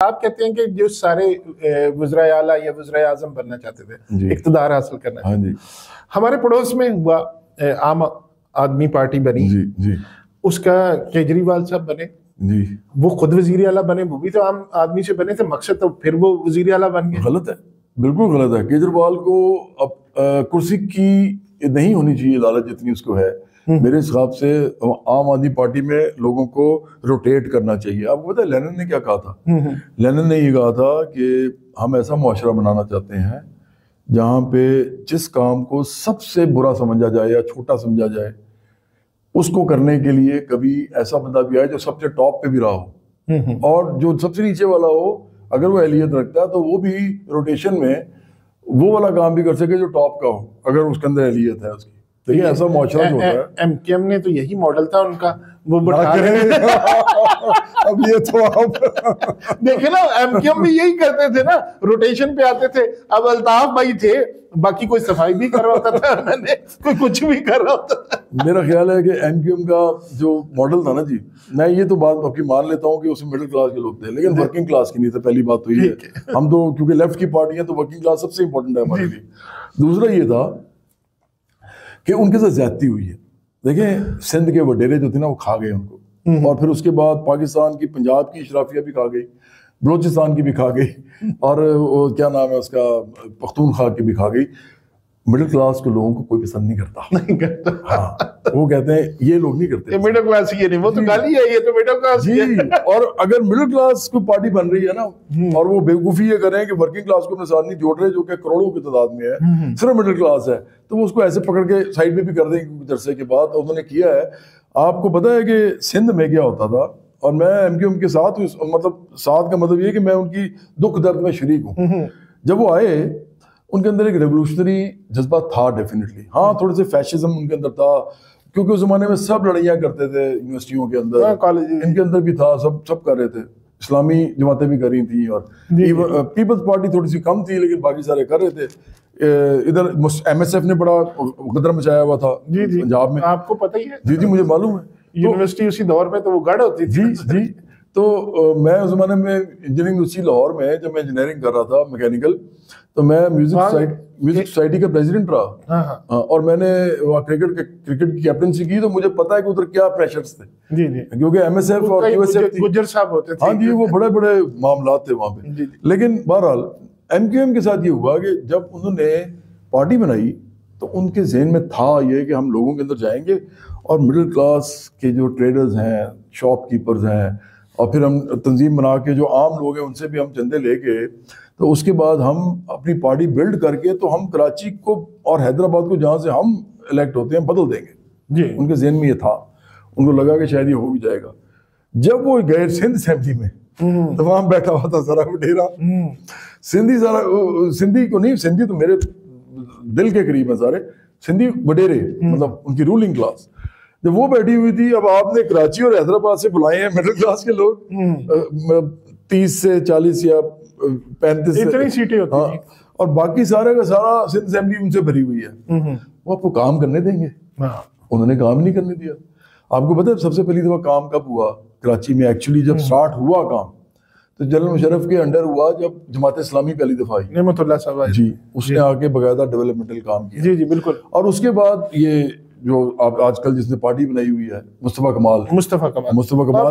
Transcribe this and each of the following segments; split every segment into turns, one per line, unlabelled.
आप कहते हैं कि जो सारे वज़राए आला या वज़राए आज़म बनना चाहते थे, इक़्तिदार हासिल करना चाहते थे, हमारे पड़ोस में हुआ आम आदमी पार्टी बनी, जी। उसका केजरीवाल साहब बने, जी। वो खुद वज़ीर आला बने, वो भी तो आम आदमी से बने थे, मकसद तो फिर वो वज़ीर आला बन गए।
गलत है, बिल्कुल गलत है। केजरीवाल को अब कुर्सी की नहीं होनी चाहिए लालच जितनी उसको है। मेरे हिसाब से आम आदमी पार्टी में लोगों को रोटेट करना चाहिए। आपको पता है लेनिन ने क्या कहा था? लेनिन ने ये कहा था कि हम ऐसा मुआशरा बनाना चाहते हैं जहाँ पे जिस काम को सबसे बुरा समझा जाए या छोटा समझा जाए, उसको करने के लिए कभी ऐसा बंदा भी आए जो सबसे टॉप पे भी रहा हो, और जो सबसे नीचे वाला हो अगर वो अहलियत रखता है तो वो भी रोटेशन में वो वाला काम भी कर सके जो टॉप का हो, अगर उसके अंदर अहलियत है उसकी। देखिए ऐसा मुआशरा जो होता है,
एमकेएम ने तो यही मॉडल था उनका, वो बढ़ा रहे
अब ये तो आप
देखे ना, एमकेएम भी यही करते थे ना, रोटेशन पे आते थे। अब अल्ताफ भाई थे, बाकी कोई सफाई भी कर रहा होता था, मैंने कोई कुछ भी कर रहा होता था।
मेरा ख्याल है कि एमकेएम का जो मॉडल था ना जी, मैं ये तो बात आपकी मान लेता हूँ कि उसमें मिडिल क्लास के लोग थे, लेकिन वर्किंग क्लास की नहीं थे। पहली बात तो ये है, हम तो क्योंकि लेफ्ट की पार्टी है तो वर्किंग क्लास सबसे इंपॉर्टेंट है हमारे लिए। दूसरा ये था कि उनके साथ ज्यादती हुई है। देखें सिंध के वडेरे जो थे ना वो खा गए उनको, और फिर उसके बाद पाकिस्तान की पंजाब की इशराफिया भी खा गई, बलोचिस्तान की भी खा गई, और वो क्या नाम है उसका पख्तूनख्वा की भी खा गई। मिडिल क्लास के लोगों को कोई पसंद नहीं करता। हाँ, वो कहते हैं ये लोग नहीं करते,
मिडिल क्लास ये नहीं, वो तो गाली है, ये तो मिडिल क्लास
जी। और अगर मिडिल क्लास को पार्टी बन रही है ना, और वो बेवकूफी ये कर रहे हैं कि वर्किंग क्लास को अपने साथ नहीं जोड़ रहे, जो कि करोड़ों की तादाद में है, सिर्फ मिडिल क्लास है, तो वो उसको ऐसे पकड़ के साइड में भी कर देंगे कुछ अरसे के बाद। उन्होंने किया है। आपको पता है कि सिंध में क्या होता था, और मैं एमकेएम के साथ, मतलब साथ का मतलब ये कि मैं उनकी दुख दर्द में शरीक हूँ। जब वो आए उनके अंदर एक रेवोल्यूशनरी जज्बा था डेफिनेटली। हाँ, थोड़े से फैशिज्म उनके अंदर था, क्योंकि उस जमाने में सब लड़ाइयाँ करते थे यूनिवर्सिटियों के अंदर, कॉलेज इनके अंदर भी था, सब कर रहे थे। इस्लामी जमातें भी कर रही थी, और पीपल्स पार्टी थोड़ी सी कम थी, लेकिन बाकी सारे कर रहे थे। इधर एमएसएफ ने बड़ा गदर मचाया हुआ था पंजाब में,
आपको पता ही है।
जी, मुझे मालूम है।
यूनिवर्सिटी उसी दौर में तो वो गढ़ होती थी।
जी। तो मैं उस ज़माने में इंजीनियरिंग यूनिवर्सिटी लाहौर में जब मैं इंजीनियरिंग कर रहा था मैकेनिकल, तो मैं म्यूजिक सोसाइटी का प्रेसिडेंट रहा, और मैंने वहाँ क्रिकेट की कैप्टनसी की, तो मुझे पता है कि उधर क्या प्रेशर्स थे।
जी,
क्योंकि एमएसएफ और यूएसएफ
गुज्जर साहब होते थे।
हाँ जी, वो बड़े बड़े मामला थे वहाँ पे। लेकिन बहरहाल एमकेएम के साथ ये हुआ कि जब उन्होंने पार्टी बनाई तो उनके जहन में था ये कि हम लोगों के अंदर जाएंगे और मिडिल क्लास के जो ट्रेडर्स हैं, शॉपकीपर्स हैं, और फिर हम तंजीम बना के जो आम लोग हैं उनसे भी हम चंदे लेके, तो उसके बाद हम अपनी पार्टी बिल्ड करके तो हम कराची को और हैदराबाद को जहाँ से हम इलेक्ट होते हैं बदल देंगे जी। उनके जहन में ये था, उनको लगा कि शायद ये हो भी जाएगा। जब वो गए सिंध असेंबली में तो वहाँ बैठा हुआ था सारा वडेरा, सिंधी को नहीं, सिंधी तो मेरे दिल के करीब है सारे, सिंधी वडेरे मतलब उनकी रूलिंग क्लास। जब वो बैठी हुई थी, अब आपने कराची और हैदराबाद से बुलाए हैं मिडिल क्लास के लोग, 30 से 40 या 35
इतनी सीटें होती हैं,
और बाकी सारे का सारा सिंध असेंबली उनसे भरी हुई है, वो आपको काम करने देंगे? उन्होंने काम नहीं करने दिया। आपको पता है सबसे पहली दफा काम कब हुआ कराची में? एक्चुअली जब स्टार्ट हुआ काम तो जनरल मुशर्रफ के अंडर हुआ, जब जमात इस्लामी पहली दफा आई,
नेमतुल्लाह साहब जी, उसने
आके बाकायदा डेवलपमेंटल काम किया।
जी बिल्कुल।
और उसके बाद ये जो आप आजकल जिसने पार्टी बनाई हुई है मुस्तफा कमाल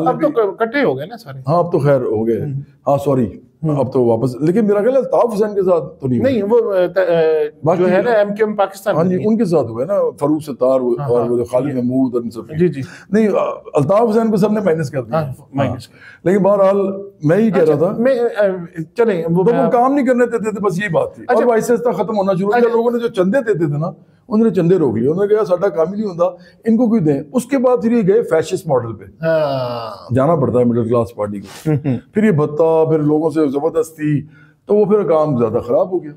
अब तो कट्टे हो गए ना सारे।
हाँ, अब तो खैर हो गए। हाँ सॉरी, अब तो वापस, लेकिन मेरा ख्याल है अल्ताफ हुसैन के साथ तो नहीं वो
जो है ना एमकेएम पाकिस्तान,
हाँ जी, उनके साथ हुआ ना, फरूख सत्तार और वो खालिद महमूद और इन सब।
जी नहीं,
अल्ताफ हुसैन को सबने माइनस कर दिया, लेकिन बहरहाल मैं ही कह रहा था
चले वो
काम नहीं करने देते थे, बस यही बात थी। और आहिस्ता आहिस्ता खत्म होना शुरू किया। लोगों ने जो चंदे देते थे ना, उन्होंने चंदे रोक लिए, उन्होंने कहा साडा काम ही नहीं होता, इनको कोई दें। उसके बाद फिर ये गए फैशिस्ट मॉडल पे, जाना पड़ता है मिडिल क्लास पार्टी को। फिर ये भत्ता, फिर लोगों से जबरदस्ती, तो वो फिर काम ज्यादा खराब हो गया।